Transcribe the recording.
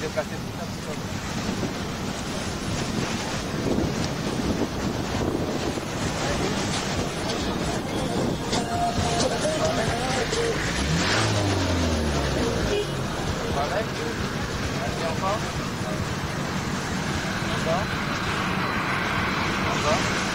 déplacer tout un petit peu. Avec. Vas-y encore. Encore. Encore.